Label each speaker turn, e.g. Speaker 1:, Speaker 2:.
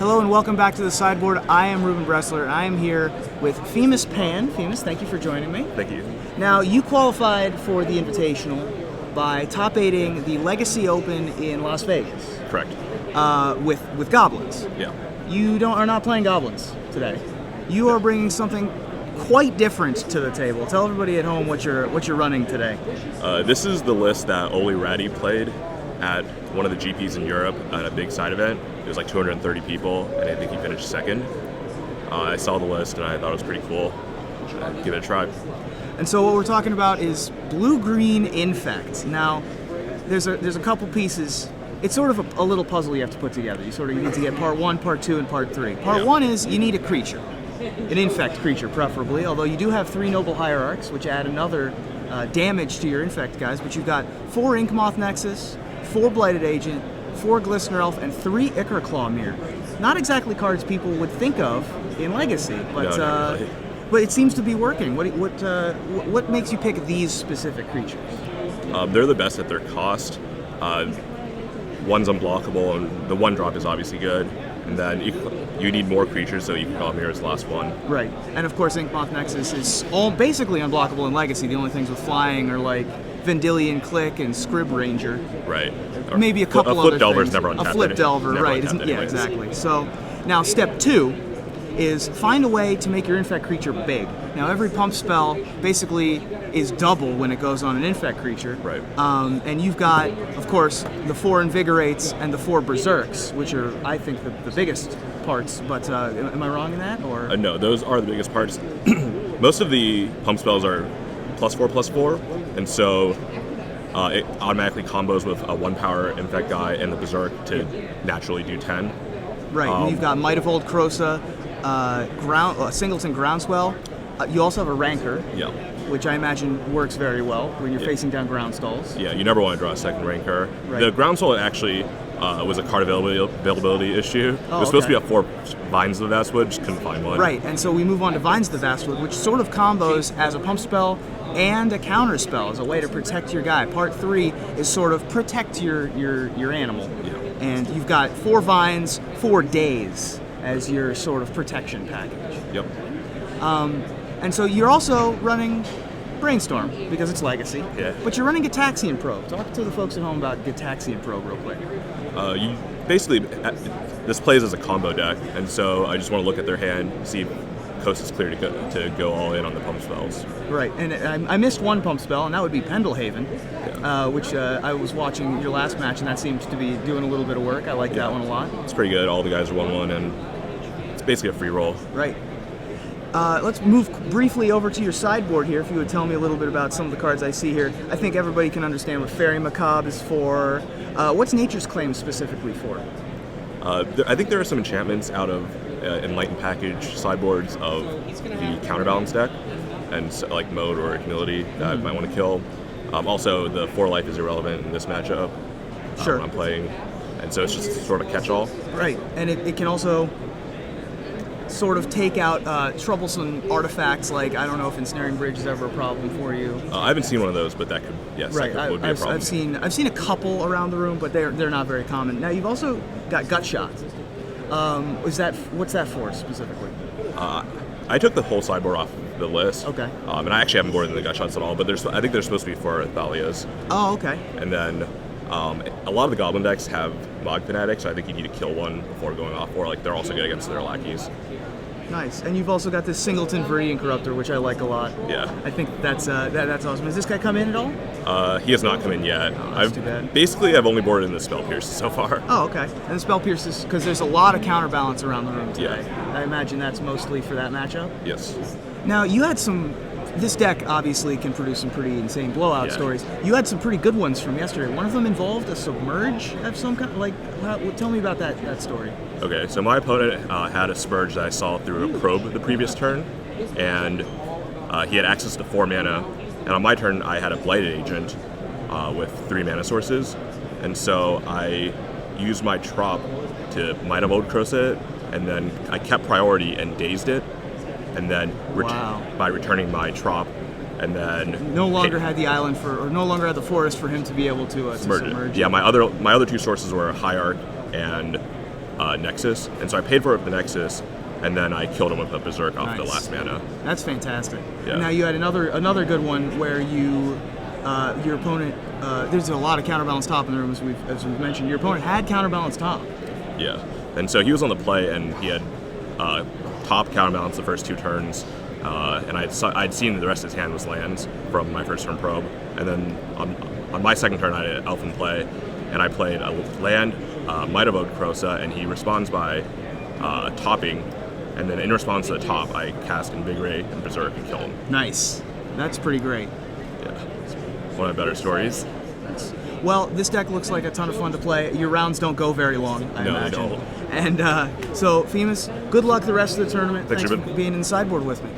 Speaker 1: Hello and welcome back to the sideboard. I am Ruben Bressler and I am here with Phimus Pan. Phimus, thank you for joining me.
Speaker 2: Thank you.
Speaker 1: Now, you qualified for the Invitational by top 8ing the Legacy Open in Las Vegas.
Speaker 2: Correct.
Speaker 1: With Goblins.
Speaker 2: Yeah.
Speaker 1: You are not playing Goblins today. You are bringing something quite different to the table. Tell everybody at home what you're running today.
Speaker 2: This is the list that Oli Ratty played at one of the GPs in Europe at a big side event. It was like 230 people, and I think he finished second. I saw the list, and I thought it was pretty cool. I'd give it a try.
Speaker 1: And so what we're talking about is blue-green Infect. Now, there's a couple pieces. It's sort of a little puzzle you have to put together. You need to get part 1, part 2, and part 3. Part 1 is you need a creature, an Infect creature preferably, although you do have 3 Noble Hierarchs, which add another damage to your Infect guys, but you've got 4 Inkmoth Nexus, 4 Blighted Agent, 4 Glistener Elf, and 3 Ichor Mirror. Not exactly cards people would think of in Legacy, but
Speaker 2: No, really.
Speaker 1: But it seems to be working. What makes you pick these specific creatures?
Speaker 2: They're the best at their cost. One's unblockable, and the 1-drop is obviously good. And then you need more creatures, so you can call Mirror as the last one.
Speaker 1: Right, and of course Inkmoth Nexus is all basically unblockable in Legacy. The only things with flying are like Vendilion Click and Scrib Ranger.
Speaker 2: Right.
Speaker 1: Or maybe a couple
Speaker 2: flip
Speaker 1: other
Speaker 2: delver's
Speaker 1: things.
Speaker 2: never untapped.
Speaker 1: A flip delver,
Speaker 2: never
Speaker 1: right?
Speaker 2: untapped
Speaker 1: Yeah,
Speaker 2: anyways.
Speaker 1: exactly. So now step 2 is find a way to make your Infect creature big. Now every pump spell basically is double when it goes on an Infect creature.
Speaker 2: Right.
Speaker 1: And you've got, of course, the 4 Invigorates and the 4 Berserks, which are, I think, the biggest parts. But am I wrong in that? Or
Speaker 2: No, those are the biggest parts. Most of the pump spells are +4/+4, and so it automatically combos with a 1-power Infect guy and the Berserk to naturally do 10.
Speaker 1: right, and you've got Might of Old Krosa, Singleton Groundswell. You also have a Rancor,
Speaker 2: Yeah.
Speaker 1: which I imagine works very well when you're
Speaker 2: Yeah.
Speaker 1: facing down ground stalls.
Speaker 2: Yeah, you never want to draw a second Rancor.
Speaker 1: Right.
Speaker 2: The Groundswell actually was a card availability issue.
Speaker 1: Oh,
Speaker 2: it was supposed
Speaker 1: okay.
Speaker 2: to be 4 Vines of the Vastwood, just couldn't find one.
Speaker 1: Right, and so we move on to Vines of the Vastwood, which sort of combos as a pump spell and a counter spell as a way to protect your guy. Part 3 is sort of protect your animal.
Speaker 2: Yeah.
Speaker 1: And you've got 4 Vines, 4 Days as your sort of protection package.
Speaker 2: Yep.
Speaker 1: And so you're also running Brainstorm because it's Legacy.
Speaker 2: Yeah.
Speaker 1: But you're running Gitaxian Probe. Talk to the folks at home about Gitaxian Probe real quick.
Speaker 2: You basically, this plays as a combo deck, and so I just want to look at their hand, see if Coast is clear to go all in on the pump spells.
Speaker 1: Right, and I missed one pump spell, and that would be Pendlehaven, which I was watching your last match, and that seems to be doing a little bit of work. I like that one a lot.
Speaker 2: It's pretty good. All the guys are 1/1, and it's basically a free roll.
Speaker 1: Right. Let's move briefly over to your sideboard here, if you would tell me a little bit about some of the cards I see here. I think everybody can understand what Fairy Macabre is for. What's Nature's Claim specifically for?
Speaker 2: I think there are some enchantments out of Enlightened Package sideboards of the Counterbalance deck, and so, like Mode or Humility that I might want to kill. Also, the 4 life is irrelevant in this matchup.
Speaker 1: Sure.
Speaker 2: I'm playing, and so it's just sort of catch-all.
Speaker 1: Right, and it can also sort of take out troublesome artifacts, like, I don't know if Ensnaring Bridge is ever a problem for you.
Speaker 2: I haven't seen one of those, but that could, yes,
Speaker 1: Right,
Speaker 2: that would be a problem.
Speaker 1: I've seen a couple around the room, but they're not very common. Now you've also got Gut Shot. What's that for specifically?
Speaker 2: I took the whole sideboard off the list.
Speaker 1: Okay.
Speaker 2: And I actually haven't boarded the gut shots at all, but I think they're supposed to be for Thalias.
Speaker 1: Oh, okay.
Speaker 2: And then a lot of the Goblin decks have Mog Fanatics, so I think you need to kill one before going off, or like they're also good against their lackeys.
Speaker 1: Nice. And you've also got this Singleton Viridian Corruptor, which I like a lot.
Speaker 2: Yeah.
Speaker 1: I think that's awesome. Has this guy come in at all?
Speaker 2: He has not come in yet.
Speaker 1: That's too bad.
Speaker 2: I've only boarded in the Spell Pierce so far.
Speaker 1: Oh, okay. And the Spell Pierce is because there's a lot of counterbalance around the room today.
Speaker 2: Yeah.
Speaker 1: I imagine that's mostly for that matchup.
Speaker 2: Yes.
Speaker 1: Now, you had this deck obviously can produce some pretty insane blowout
Speaker 2: Yeah.
Speaker 1: stories. You had some pretty good ones from yesterday. One of them involved a Submerge of some kind. Tell me about that story.
Speaker 2: Okay, so my opponent had a Spurge that I saw through a Probe the previous turn, and he had access to 4 mana, and on my turn I had a Blighted Agent with 3 mana sources, and so I used my Trop to Might of Old Krosa it, and then I kept priority and dazed it, and then by returning my Trop, and then
Speaker 1: no longer had the island or no longer had the forest for him to be able to submerge.
Speaker 2: Yeah, my other 2 sources were Hierarch and Nexus, and so I paid for it with the Nexus, and then I killed him with a Berserk off the
Speaker 1: Nice.
Speaker 2: last mana.
Speaker 1: That's fantastic.
Speaker 2: Yeah.
Speaker 1: Now you had another good one where you your opponent. There's a lot of counterbalance top in the room as we've mentioned. Your opponent had counterbalance top.
Speaker 2: Yeah, and so he was on the play, and he had top counterbalance the first 2 turns, and I'd seen the rest of his hand was lands from my first turn probe, and then on my second turn I had Elf in play, and I played a land, Might of Ode Krosa, and he responds by topping, and then in response to the top, I cast Invigorate and Berserk and kill him.
Speaker 1: Nice. That's pretty great.
Speaker 2: Yeah, it's one of the better stories.
Speaker 1: Well, this deck looks like a ton of fun to play. Your rounds don't go very long, I
Speaker 2: No, they
Speaker 1: imagine.
Speaker 2: don't.
Speaker 1: And so, Phimus, good luck the rest of the tournament.
Speaker 2: Thanks,
Speaker 1: Thanks for
Speaker 2: Ruben.
Speaker 1: being in the sideboard with me.